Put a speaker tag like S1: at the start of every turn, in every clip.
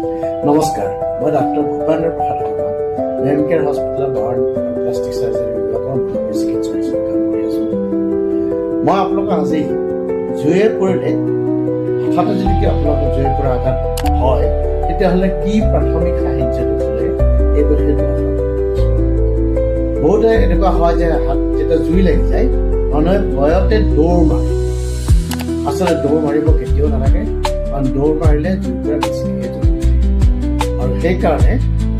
S1: নমস্কাৰ, মই ডাক্তৰ ভূপেন্দ্ৰ প্ৰসাদ শৰ্মা, মেমকেয়াৰ হস্পিটেলৰ বাৰ্ণ আৰু প্লাষ্টিক চাৰ্জাৰী বিভাগৰ চিকিৎসক হিচাপে কাম কৰি আছোঁ। মই আপোনালোকক আজি জুয়ে পৰিলে হঠাতে যদি আপোনালোকৰ জুয়ে পৰা আঘাত হয়, তেতিয়াহ'লে কি প্ৰাথমিক সাহায্য দিবলৈ এই বিষয়ে বহুতে এনেকুৱা হয় যে হাত যেতিয়া জুই লাগি যায়, মানুহে ভয়তে দৌৰ মাৰে। আচলতে দৌৰ মাৰিব কেতিয়াও নালাগে, কাৰণ দৌৰ মাৰিলে জুইকুৰা বেছিকৈ আৰু সেইকাৰণে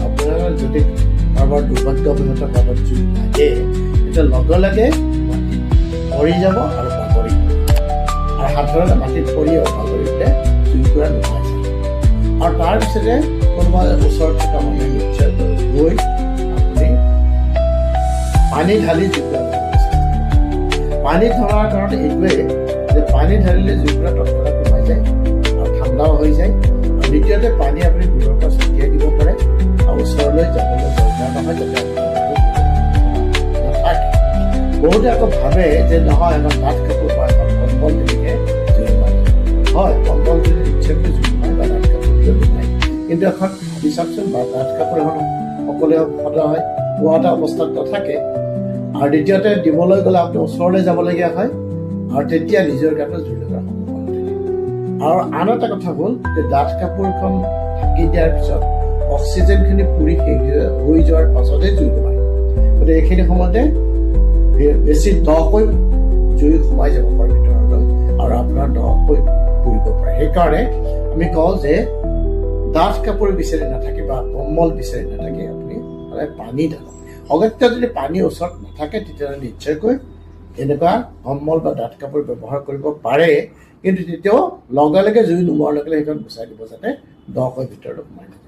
S1: আপোনাৰ যদি কাৰোবাৰ দুৰ্ভাগ্যবশত কাৰোবাৰ জুই লাগে, তেতিয়া লগে লগে মাটিত পৰি যাব আৰু বাগৰি যাব। আৰু সাধাৰণতে মাটিত পৰি বাগৰিলে জুইকুৰা নোহোৱা যায়। আৰু তাৰপিছতে কোনোবা ওচৰত থকা মানুহে নিশ্চয় গৈ আপুনি পানী ঢালি জুইকুৰা পানী ধৰাৰ কাৰণ এইটোৱেই যে পানী ঢালিলে জুইকুৰা তৎক্ষণাত কমাই যায় আৰু ঠাণ্ডাও হৈ যায়। আৰু দ্বিতীয়তে পানী আপুনি দূৰৰ পৰা ছটিয়াই দিব পাৰে আৰু ওচৰলৈ যাবলৈ দৰকাৰ নহয়, যাতে নাথাকে। বহুতে আকৌ ভাবে যে নহয় এখন ডাঠ কাপোৰ বা এখন কম্বল দিলেহে জুই মাৰে। হয়, কম্বল দিলে নিশ্চয়কৈ জুই মাৰে বা ডাঠ কাপোৰ দিলেও নাই। কিন্তু এখন ভাবি চাওকচোন, বা ডাঠ কাপোৰ এখন সকলোৱে সদায় পোৱা এটা অৱস্থাত নাথাকে। আৰু দ্বিতীয়তে দিবলৈ গ'লে আপুনি ওচৰলৈ যাবলগীয়া হয় আৰু তেতিয়া নিজৰ গাটো জুই লগাৰ সম্ভাৱনা থাকে। আৰু আন এটা কথা হ'ল যে ডাঠ কাপোৰখন ঢাকি দিয়াৰ পিছত অক্সিজেনখিনি পুৰি শেষ হৈ যোৱাৰ পাছতহে জুই সোমায়। গতিকে এইখিনি সময়তে বেছি দকৈ জুই সোমাই যাব পাৰে ভিতৰলৈ আৰু আপোনাৰ দকৈ পুৰিব পাৰে। সেইকাৰণে আমি কওঁ যে ডাঠ কাপোৰ বিচাৰি নাথাকে বা কম্বল বিচাৰি নাথাকে, আপুনি সদায় পানী ঢালক। অগত্য যদি পানী ওচৰত নাথাকে, তেতিয়াহ'লে নিশ্চয়কৈ এনেকুৱা কম্বল বা ডাঠ কাপোৰ ব্যৱহাৰ কৰিব পাৰে, কিন্তু তেতিয়াও লগে লগে জুই নোমোৱাৰ লগে লগে সেইখন গুচাই দিব, যাতে দকৈ ভিতৰলৈ সোমাই নাযায়।